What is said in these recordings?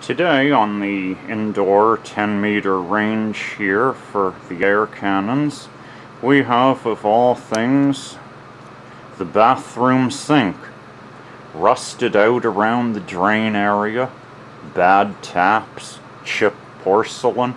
Today on the indoor 10-meter range here for the air cannons, we have, of all things, the bathroom sink. Rusted out around the drain area, bad taps, chipped porcelain.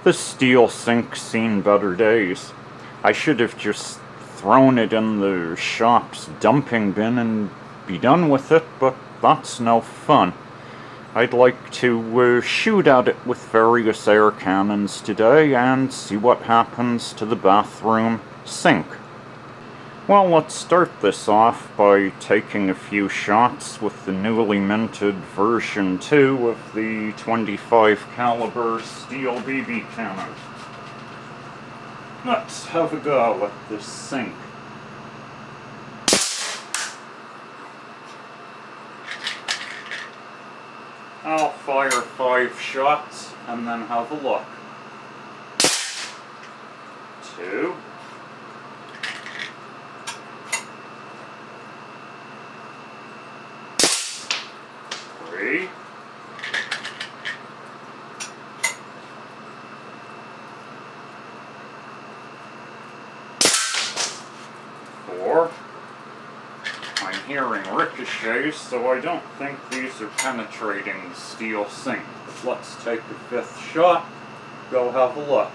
This steel sink's seen better days. I should have just thrown it in the shop's dumping bin and be done with it, but that's no fun. I'd like to shoot at it with various air cannons today and see what happens to the bathroom sink. Well, let's start this off by taking a few shots with the newly minted version 2 of the 25 caliber steel BB cannon. Let's have a go at this sink. I'll fire 5 shots and then have a look. 2. 3. 4. I'm hearing ricochets, so I don't think these are penetrating the steel sink. But let's take a 5th shot, go have a look.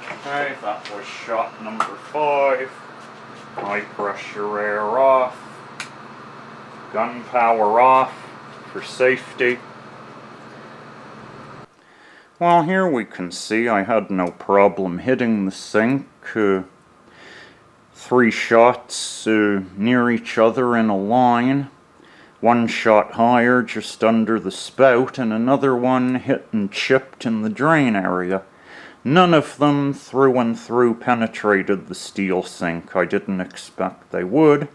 Okay, that was shot number 5. High pressure air off. Gun power off for safety. Well, here we can see I had no problem hitting the sink. 3 shots near each other in a line. 1 shot higher just under the spout, and another one hit and chipped in the drain area. None of them through and through penetrated the steel sink. I didn't expect they would.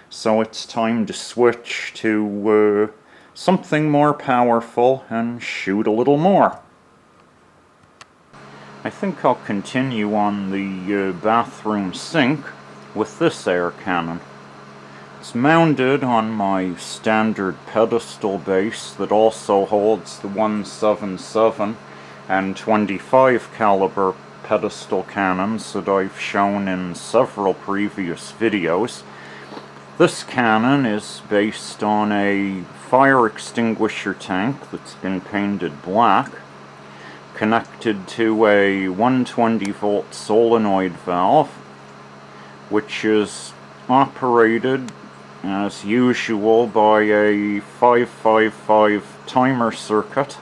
So it's time to switch to something more powerful and shoot a little more. I think I'll continue on the bathroom sink with this air cannon. It's mounted on my standard pedestal base that also holds the 177 and 25 caliber pedestal cannons that I've shown in several previous videos. This cannon is based on a fire extinguisher tank that's been painted black, connected to a 120 volt solenoid valve, which is operated as usual by a 555 timer circuit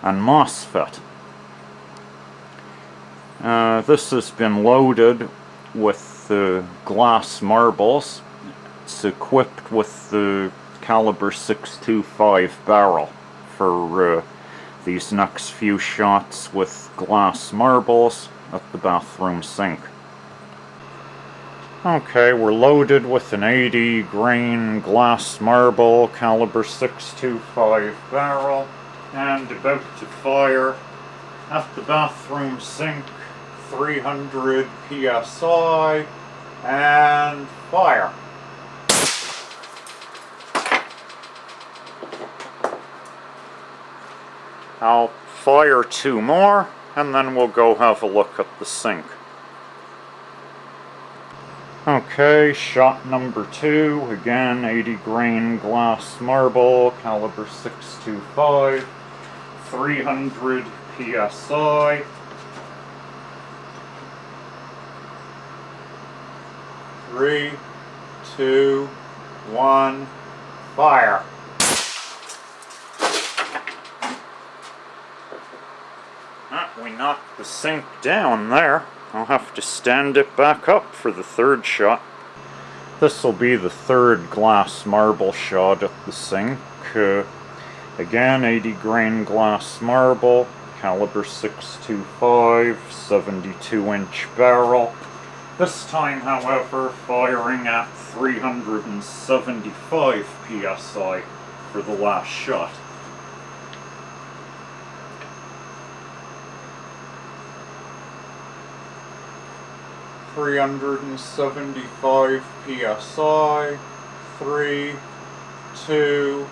and MOSFET. This has been loaded with glass marbles. It's equipped with the caliber 625 barrel for these next few shots with glass marbles at the bathroom sink. Okay, we're loaded with an 80 grain glass marble caliber 625 barrel and about to fire at the bathroom sink. 300 psi and fire. I'll fire 2 more, and then we'll go have a look at the sink. Okay, shot number 2, again 80 grain glass marble, caliber 625, 300 psi. 3, 2, 1, fire. We knocked the sink down there. I'll have to stand it back up for the 3rd shot. This will be the 3rd glass marble shot at the sink. Again, 80 grain glass marble, caliber 625, 72-inch barrel. This time, however, firing at 375 psi for the last shot. 375 psi. 3, 2,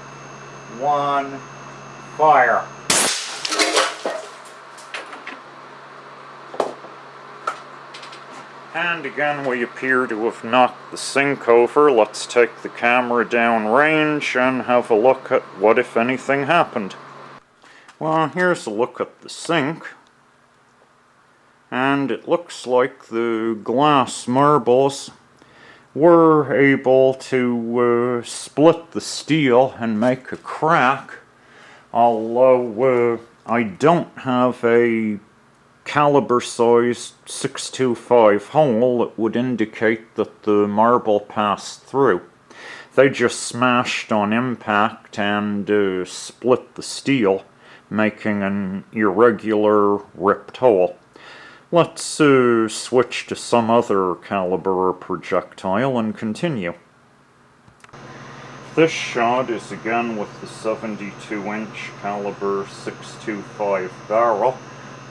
1, fire. And again, we appear to have knocked the sink over. Let's take the camera down range and have a look at what, if anything, happened. Well, here's a look at the sink. And it looks like the glass marbles were able to split the steel and make a crack. Although I don't have a caliber size 625 hole that would indicate that the marble passed through. They just smashed on impact and split the steel, making an irregular ripped hole. Let's switch to some other caliber or projectile and continue. This shot is again with the 72-inch caliber 625 barrel.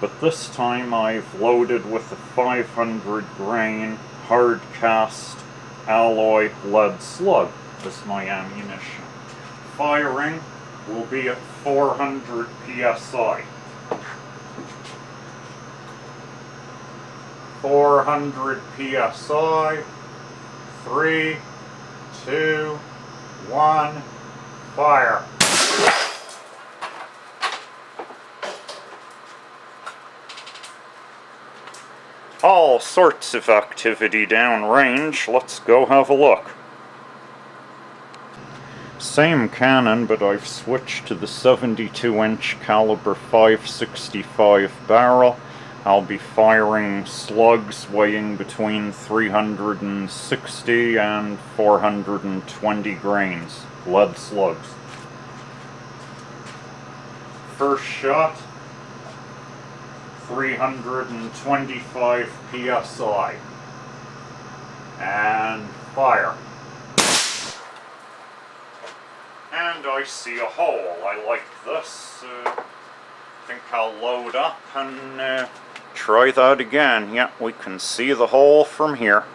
But this time I've loaded with a 500 grain hard cast alloy lead slug as my ammunition. Firing will be at 400 psi. 400 psi. 3, 2, 1, fire. All sorts of activity downrange. Let's go have a look. Same cannon, but I've switched to the 72-inch caliber 565 barrel. I'll be firing slugs weighing between 360 and 420 grains. Lead slugs. First shot. 325 psi. And fire. And I see a hole. I like this. I think I'll load up and try that again. Yeah, we can see the hole from here.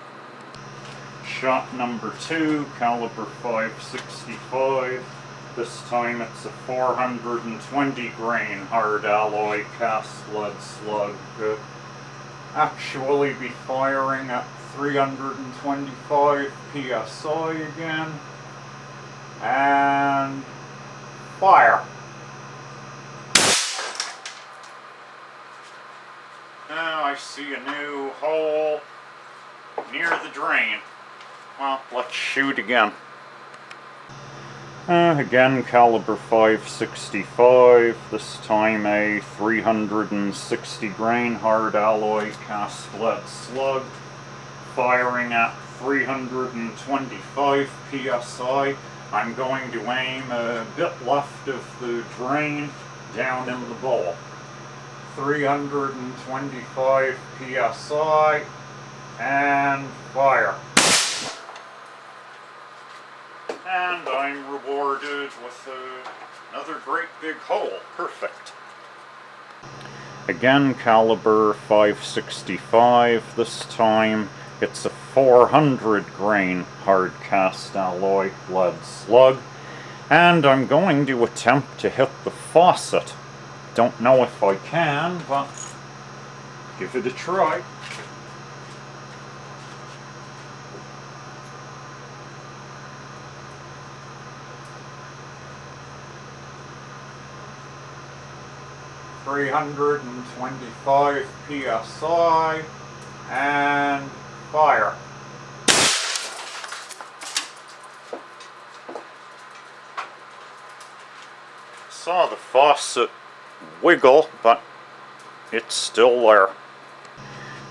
Shot number 2, caliber 565. This time it's a 420 grain hard alloy cast lead slug. Actually be firing at 325 psi again. And fire. Now I see a new hole near the drain. Well, let's shoot again. Again, caliber 565, this time a 360 grain hard alloy cast lead slug, firing at 325 psi. I'm going to aim a bit left of the drain, down in the bowl. 325 psi, and fire. And I'm rewarded with another great big hole. Perfect. Again, caliber 565. This time it's a 400 grain hard cast alloy lead slug. And I'm going to attempt to hit the faucet. Don't know if I can, but give it a try. .325 psi, and fire. Saw the faucet wiggle, but it's still there.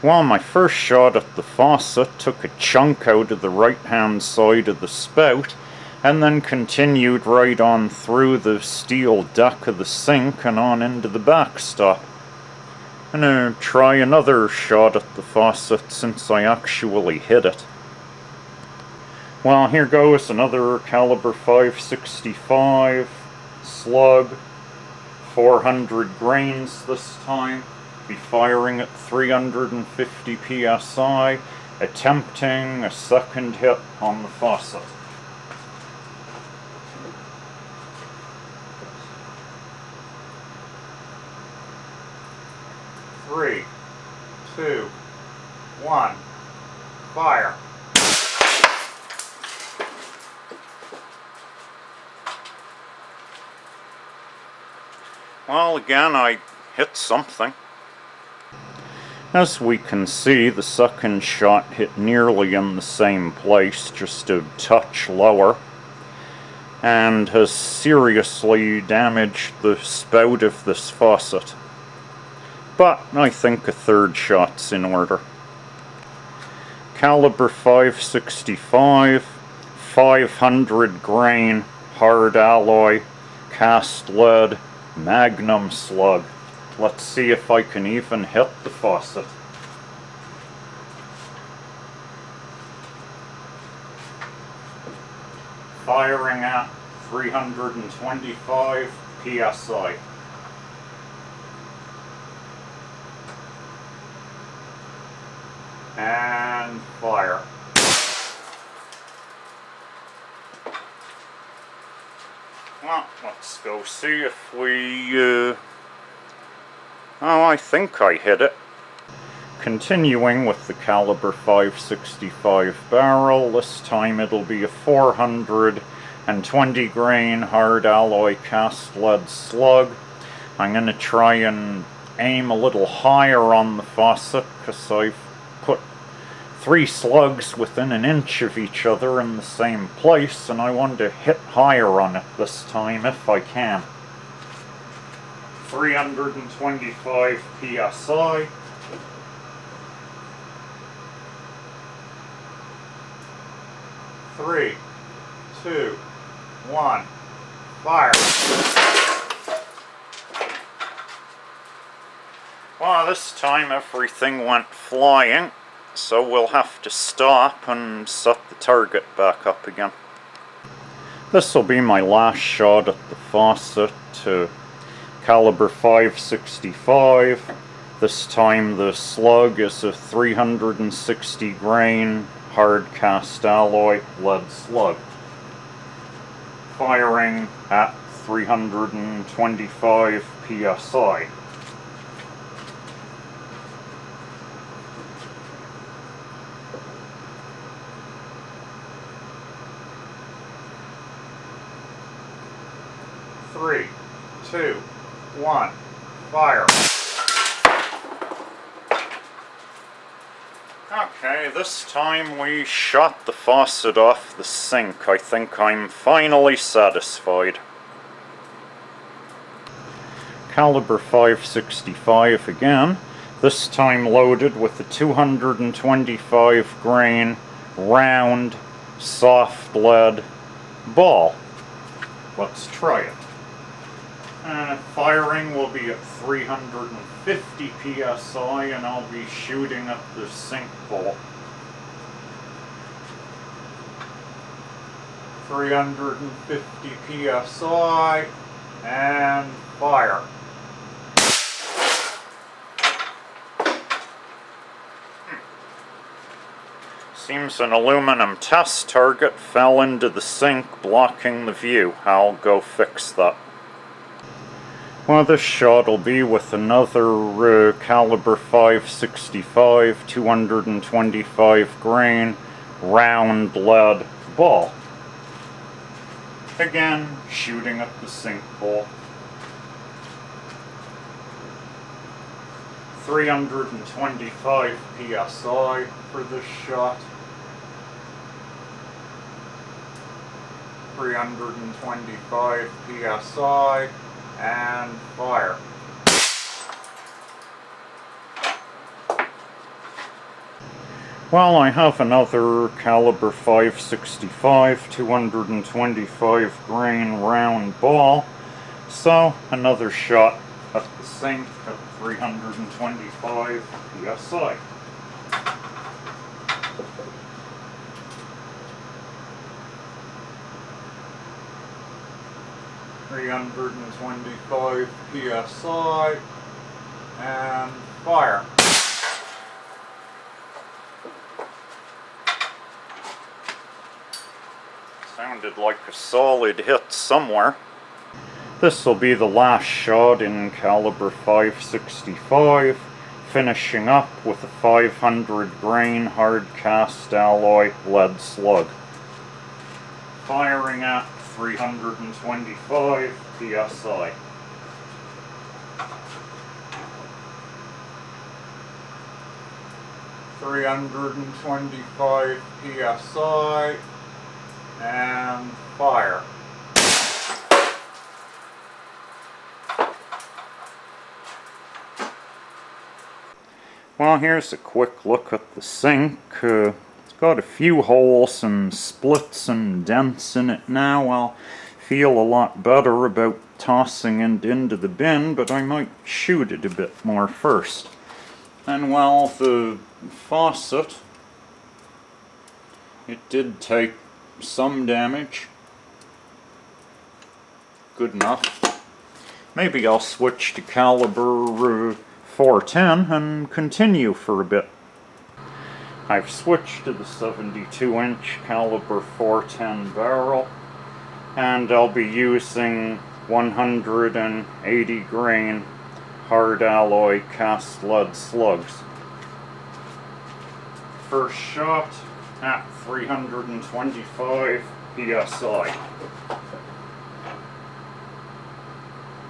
Well, my first shot at the faucet took a chunk out of the right-hand side of the spout, and then continued right on through the steel deck of the sink and on into the backstop. I'm gonna try another shot at the faucet since I actually hit it. Well, here goes another caliber 565 slug, 400 grains this time. Be firing at 350 psi, attempting a second hit on the faucet. Three, two, one, fire. Well, again, I hit something. As we can see, the second shot hit nearly in the same place, just a touch lower, and has seriously damaged the spout of this faucet. But I think a third shot's in order. Caliber 565, 500 grain, hard alloy, cast lead, magnum slug. Let's see if I can even hit the faucet. Firing at 325 psi. And fire. Well, let's go see if we, oh, I think I hit it. Continuing with the caliber 565 barrel, this time it'll be a 420 grain hard alloy cast lead slug. I'm going to try and aim a little higher on the faucet because I've put 3 slugs within an inch of each other in the same place, and I want to hit higher on it this time if I can. 325 psi. Three, two, one, fire. Well, this time everything went flying, so we'll have to stop and set the target back up again. This will be my last shot at the faucet, caliber 565. This time the slug is a 360 grain hard cast alloy lead slug. Firing at 325 psi. Three, two, one, fire. Okay, this time we shot the faucet off the sink. I think I'm finally satisfied. Caliber 565 again, this time loaded with a 225 grain round soft lead ball. Let's try it. Firing will be at 350 psi, and I'll be shooting at the sink bowl. 350 psi, and fire. Seems an aluminum test target fell into the sink, blocking the view. I'll go fix that. Well, this shot will be with another caliber 565, 225 grain, round lead ball. Again, shooting at the sink bowl. 325 psi for this shot. 325 psi. And fire. Well, I have another caliber 565, 225 grain round ball, so another shot at the sink at 325 psi. .325 psi, and fire. Sounded like a solid hit somewhere. This will be the last shot in caliber 565, finishing up with a 500 grain hard cast alloy lead slug. Firing at 325 psi. .325 psi, and fire. Well, here's a quick look at the sink. It's got a few holes and splits and dents in it now. I'll feel a lot better about tossing it into the bin, but I might shoot it a bit more first. And well, the faucet, it did take some damage. Good enough. Maybe I'll switch to caliber 410 and continue for a bit. I've switched to the 72-inch caliber 410 barrel, and I'll be using 180 grain hard alloy cast lead slugs. First shot at 325 psi.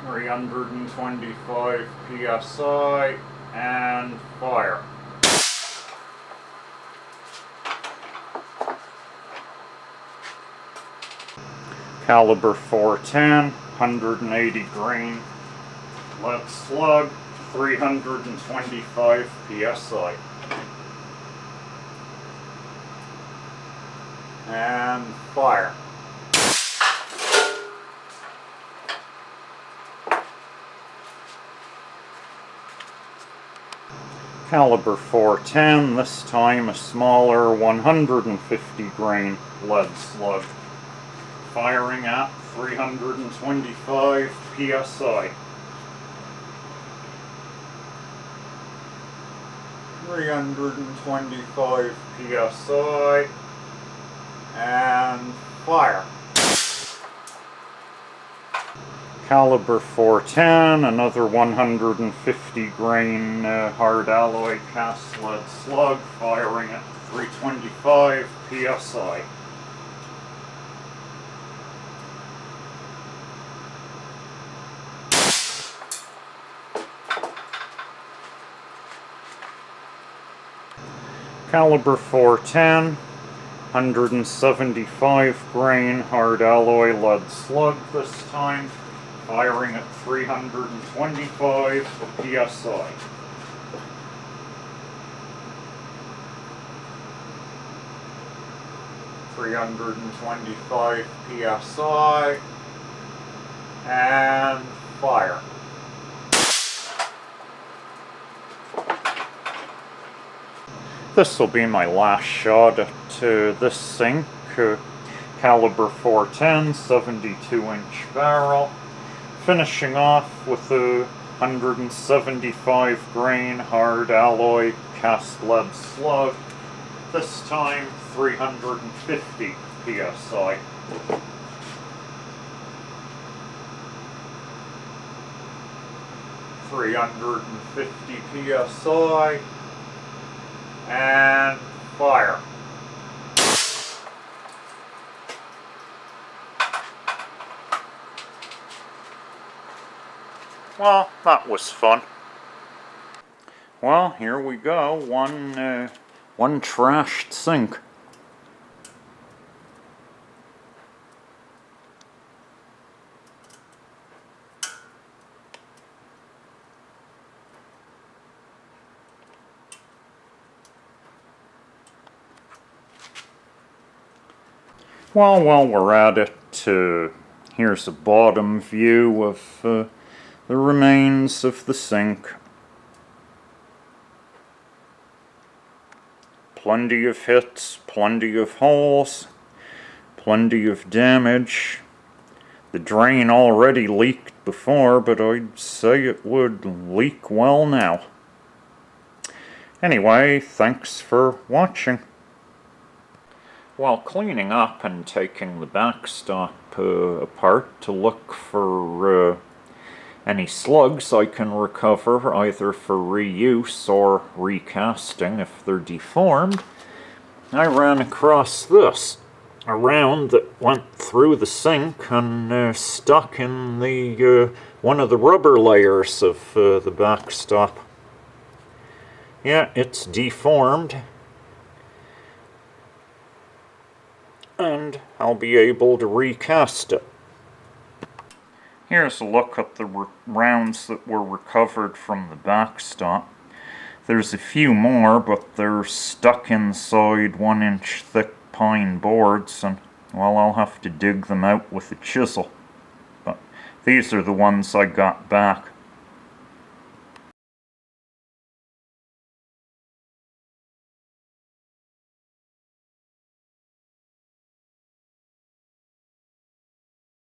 325 psi, and fire. Caliber 410, 180 grain lead slug, 325 psi. And fire. Caliber 410, this time a smaller 150 grain lead slug. Firing at 325 psi. 325 psi, and fire. Caliber 410, another 150 grain hard alloy cast lead slug, firing at 325 psi. Caliber 410, 175 grain hard alloy lead slug this time, firing at 325 psi. .325 psi, and fire. This will be my last shot at this sink, caliber 410, 72-inch barrel, finishing off with a 175 grain hard alloy cast lead slug, this time 350 psi. .350 psi, and fire. Well, that was fun. Well, here we go. One trashed sink. Well, while we're at it, here's a bottom view of the remains of the sink. Plenty of hits, plenty of holes, plenty of damage. The drain already leaked before, but I'd say it would leak well now. Anyway, thanks for watching. while cleaning up and taking the backstop apart to look for any slugs I can recover, either for reuse or recasting if they're deformed, I ran across this. A round that went through the sink and stuck in the one of the rubber layers of the backstop. Yeah, it's deformed. And I'll be able to recast it. Here's a look at the rounds that were recovered from the backstop. There's a few more, but they're stuck inside 1-inch thick pine boards, and well, I'll have to dig them out with a chisel. But these are the ones I got back.